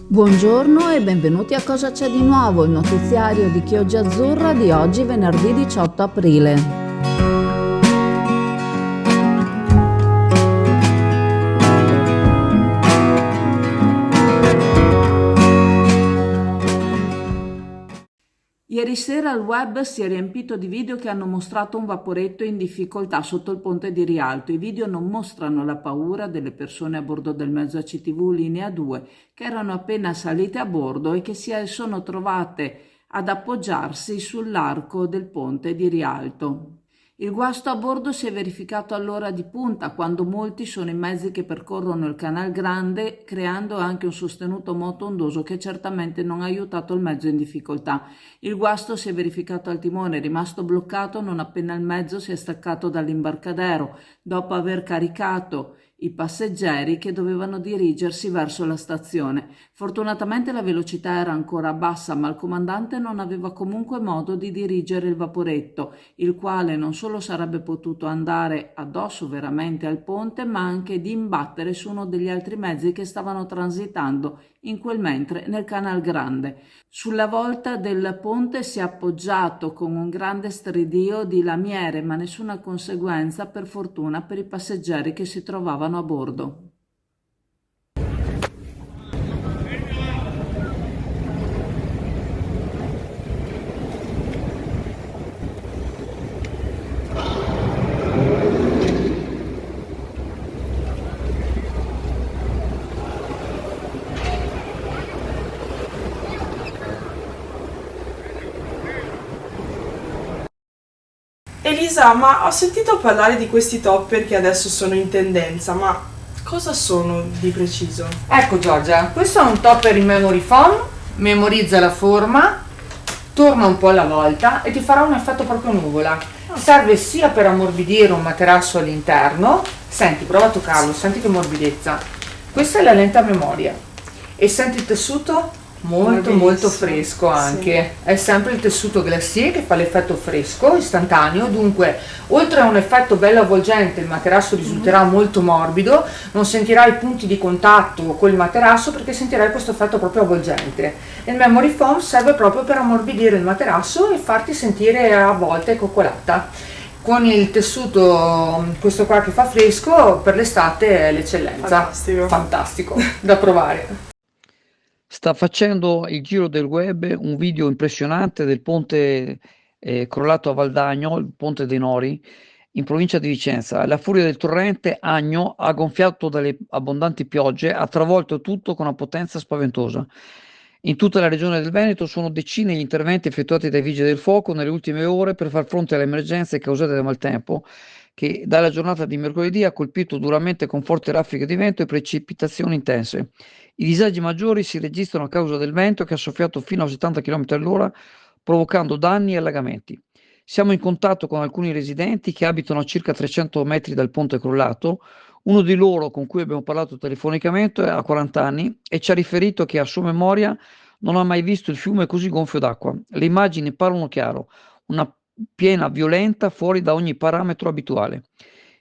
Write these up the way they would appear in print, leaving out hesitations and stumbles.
Buongiorno e benvenuti a Cosa c'è di nuovo, il notiziario di Chioggia Azzurra di oggi venerdì 18 aprile. Ieri sera il web si è riempito di video che hanno mostrato un vaporetto in difficoltà sotto il ponte di Rialto. I video non mostrano la paura delle persone a bordo del mezzo ACTV linea 2 che erano appena salite a bordo e che si sono trovate ad appoggiarsi sull'arco del ponte di Rialto. Il guasto a bordo si è verificato all'ora di punta, quando molti sono i mezzi che percorrono il Canal Grande, creando anche un sostenuto moto ondoso che certamente non ha aiutato il mezzo in difficoltà. Il guasto si è verificato al timone, rimasto bloccato non appena il mezzo si è staccato dall'imbarcadero, dopo aver caricato i passeggeri che dovevano dirigersi verso la stazione. Fortunatamente la velocità era ancora bassa, ma il comandante non aveva comunque modo di dirigere il vaporetto, il quale non solo sarebbe potuto andare addosso veramente al ponte, ma anche di imbattere su uno degli altri mezzi che stavano transitando in quel mentre nel Canal Grande. Sulla volta del ponte si è appoggiato con un grande stridio di lamiere, ma nessuna conseguenza per fortuna per i passeggeri che si trovavano a bordo. Elisa, ma ho sentito parlare di questi topper che adesso sono in tendenza, ma cosa sono di preciso? Ecco Giorgia, questo è un topper in memory foam, memorizza la forma, torna un po' alla volta e ti farà un effetto proprio nuvola. Serve sia per ammorbidire un materasso all'interno, senti, prova a toccarlo, senti che morbidezza. Questa è la lente a memoria e senti il tessuto? Molto fresco anche, sì. È sempre il tessuto glacier che fa l'effetto fresco istantaneo, dunque oltre a un effetto bello avvolgente il materasso risulterà molto morbido, non sentirai punti di contatto col materasso perché sentirai questo effetto proprio avvolgente. Il memory foam serve proprio per ammorbidire il materasso e farti sentire avvolta e coccolata. Con il tessuto, questo qua che fa fresco, per l'estate è l'eccellenza. Fantastico da provare. Sta facendo il giro del web un video impressionante del ponte crollato a Valdagno, il ponte dei Nori, in provincia di Vicenza. La furia del torrente Agno ha gonfiato dalle abbondanti piogge, ha travolto tutto con una potenza spaventosa. In tutta la regione del Veneto sono decine gli interventi effettuati dai vigili del fuoco nelle ultime ore per far fronte alle emergenze causate dal maltempo, che dalla giornata di mercoledì ha colpito duramente con forti raffiche di vento e precipitazioni intense. I disagi maggiori si registrano a causa del vento che ha soffiato fino a 70 km all'ora, provocando danni e allagamenti. Siamo in contatto con alcuni residenti che abitano a circa 300 metri dal ponte crollato. Uno di loro, con cui abbiamo parlato telefonicamente, ha 40 anni e ci ha riferito che a sua memoria non ha mai visto il fiume così gonfio d'acqua. Le immagini parlano chiaro, una piena violenta fuori da ogni parametro abituale.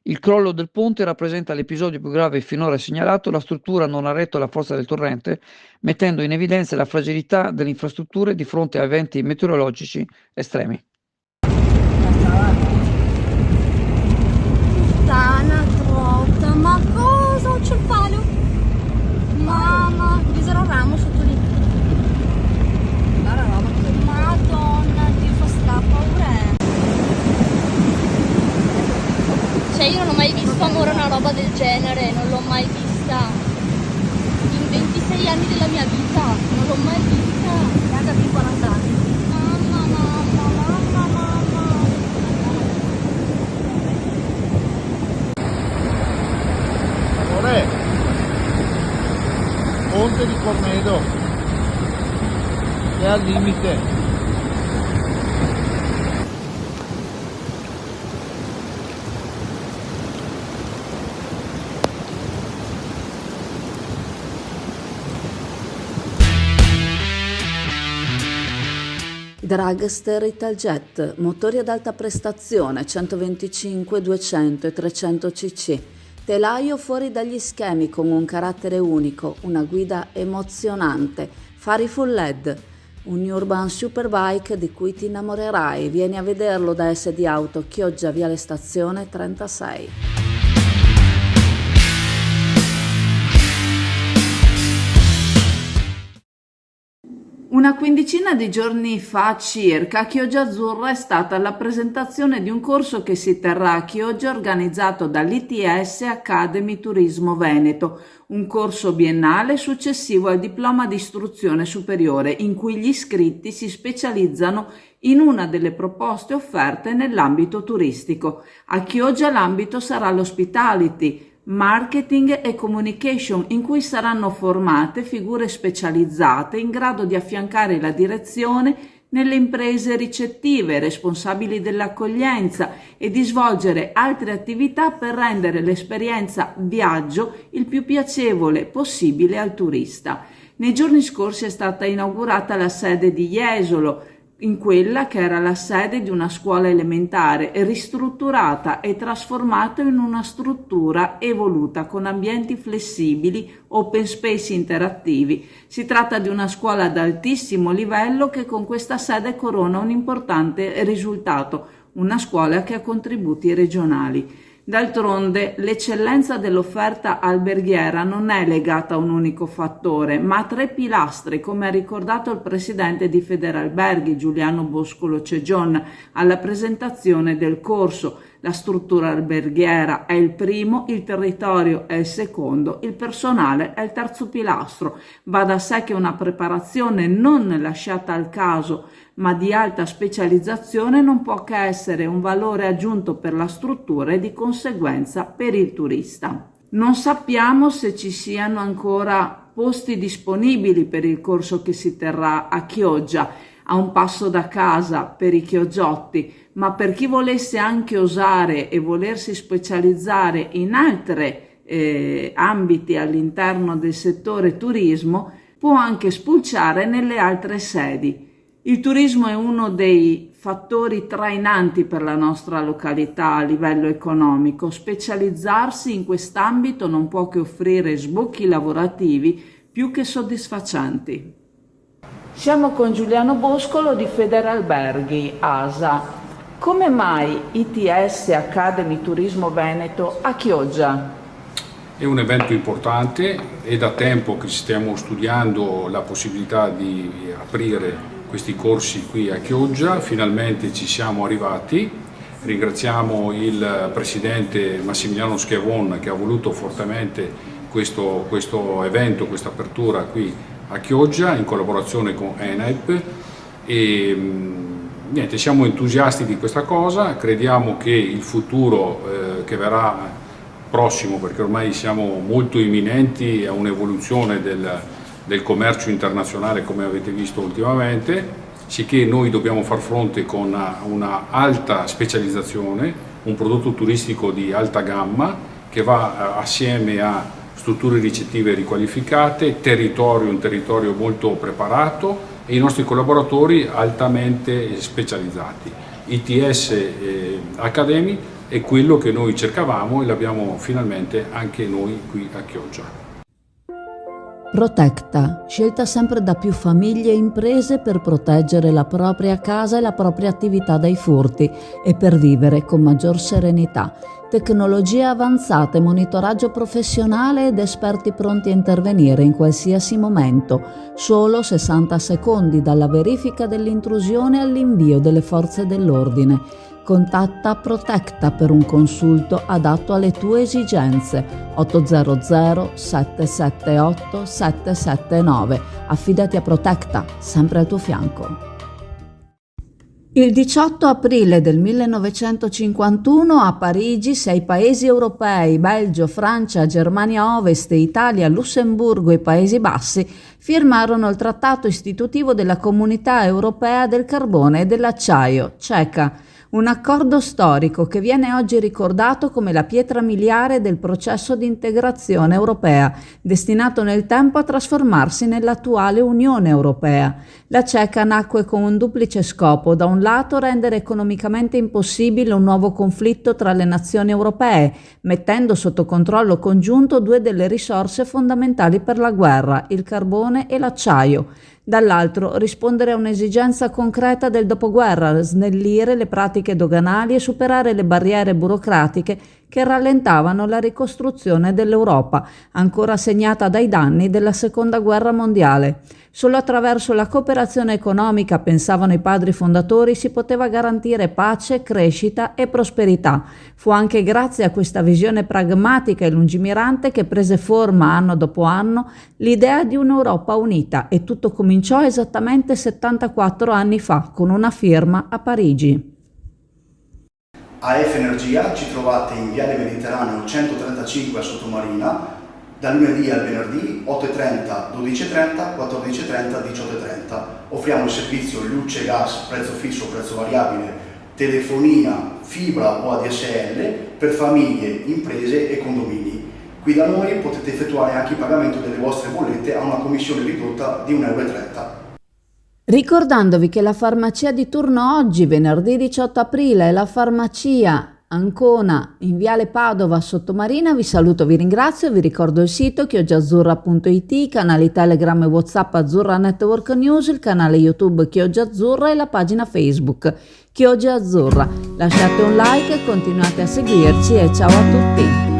Il crollo del ponte rappresenta l'episodio più grave finora segnalato. La struttura non ha retto alla forza del torrente, mettendo in evidenza la fragilità delle infrastrutture di fronte a eventi meteorologici estremi. Puttana trotta, ma cosa? C'è il palo? Mamma, bisogna ramo sotto lì. Madonna, ti fa sta paura. Cioè io non ho mai visto, amore, una roba del genere, non l'ho mai vista. In 26 anni della mia vita, non l'ho mai vista. Neanche più 40 anni. Mamma. Amore, ponte di Cornedo, è al limite. Dragster Italjet, motori ad alta prestazione 125, 200 e 300 cc, Telaio fuori dagli schemi con un carattere unico, una guida emozionante, fari full LED, un urban superbike di cui ti innamorerai. Vieni a vederlo da SD Auto, Chioggia, Viale Stazione 36. Una quindicina di giorni fa circa a Chioggia Azzurra è stata la presentazione di un corso che si terrà a Chioggia organizzato dall'ITS Academy Turismo Veneto, un corso biennale successivo al diploma di istruzione superiore in cui gli iscritti si specializzano in una delle proposte offerte nell'ambito turistico. A Chioggia l'ambito sarà l'hospitality, marketing e communication, in cui saranno formate figure specializzate in grado di affiancare la direzione nelle imprese ricettive, responsabili dell'accoglienza e di svolgere altre attività per rendere l'esperienza viaggio il più piacevole possibile al turista. Nei giorni scorsi è stata inaugurata la sede di Jesolo, in quella che era la sede di una scuola elementare, ristrutturata e trasformata in una struttura evoluta con ambienti flessibili, open space interattivi. Si tratta di una scuola ad altissimo livello che con questa sede corona un importante risultato, una scuola che ha contributi regionali. D'altronde, l'eccellenza dell'offerta alberghiera non è legata a un unico fattore, ma a 3 pilastri, come ha ricordato il presidente di Federalberghi, Giuliano Boscolo Cegion, alla presentazione del corso. La struttura alberghiera è il primo, il territorio è il secondo, il personale è il terzo pilastro. Va da sé che una preparazione non lasciata al caso, ma di alta specializzazione, non può che essere un valore aggiunto per la struttura e di conseguenza per il turista. Non sappiamo se ci siano ancora posti disponibili per il corso che si terrà a Chioggia, a un passo da casa per i chioggiotti, ma per chi volesse anche osare e volersi specializzare in altri ambiti all'interno del settore turismo, può anche spulciare nelle altre sedi. Il turismo è uno dei fattori trainanti per la nostra località a livello economico. Specializzarsi in quest'ambito non può che offrire sbocchi lavorativi più che soddisfacenti. Siamo con Giuliano Boscolo di Federalberghi ASA. Come mai ITS Academy Turismo Veneto a Chioggia? È un evento importante, è da tempo che stiamo studiando la possibilità di aprire questi corsi qui a Chioggia, finalmente ci siamo arrivati. Ringraziamo il presidente Massimiliano Schiavon che ha voluto fortemente questo evento, questa apertura qui a Chioggia in collaborazione con ENAIP e niente, siamo entusiasti di questa cosa, crediamo che il futuro che verrà prossimo, perché ormai siamo molto imminenti a un'evoluzione del commercio internazionale come avete visto ultimamente, sicché noi dobbiamo far fronte con una alta specializzazione, un prodotto turistico di alta gamma che va assieme a strutture ricettive riqualificate, un territorio molto preparato e i nostri collaboratori altamente specializzati. ITS Academy è quello che noi cercavamo e l'abbiamo finalmente anche noi qui a Chioggia. Protecta, scelta sempre da più famiglie e imprese per proteggere la propria casa e la propria attività dai furti e per vivere con maggior serenità. Tecnologie avanzate, monitoraggio professionale ed esperti pronti a intervenire in qualsiasi momento. Solo 60 secondi dalla verifica dell'intrusione all'invio delle forze dell'ordine. Contatta Protecta per un consulto adatto alle tue esigenze. 800 778 779. Affidati a Protecta, sempre al tuo fianco. Il 18 aprile del 1951 a Parigi 6 paesi europei, Belgio, Francia, Germania Ovest, Italia, Lussemburgo e Paesi Bassi, firmarono il trattato istitutivo della Comunità Europea del Carbone e dell'Acciaio, CECA, Un accordo storico che viene oggi ricordato come la pietra miliare del processo di integrazione europea, destinato nel tempo a trasformarsi nell'attuale Unione Europea. La CECA nacque con un duplice scopo: da un lato rendere economicamente impossibile un nuovo conflitto tra le nazioni europee, mettendo sotto controllo congiunto due delle risorse fondamentali per la guerra, il carbone e l'acciaio; dall'altro rispondere a un'esigenza concreta del dopoguerra: snellire le pratiche doganali e superare le barriere burocratiche che rallentavano la ricostruzione dell'Europa, ancora segnata dai danni della Seconda Guerra Mondiale. Solo attraverso la cooperazione economica, pensavano i padri fondatori, si poteva garantire pace, crescita e prosperità. Fu anche grazie a questa visione pragmatica e lungimirante che prese forma anno dopo anno l'idea di un'Europa unita, e tutto cominciò esattamente 74 anni fa con una firma a Parigi. AF Energia ci trovate in Viale Mediterraneo 135 a Sottomarina, dal lunedì al venerdì 8.30, 12.30, 14.30, 18.30. Offriamo il servizio luce, gas, prezzo fisso, prezzo variabile, telefonia, fibra o ADSL per famiglie, imprese e condomini. Qui da noi potete effettuare anche il pagamento delle vostre bollette a una commissione ridotta di 1,30 €. Ricordandovi che la farmacia di turno oggi, venerdì 18 aprile, è la farmacia Ancona in Viale Padova Sottomarina. Vi saluto, vi ringrazio, vi ricordo il sito chioggiaazzurra.it, i canali Telegram e WhatsApp Azzurra Network News, il canale YouTube Chioggia Azzurra e la pagina Facebook Chioggia Azzurra. Lasciate un like, continuate a seguirci e ciao a tutti!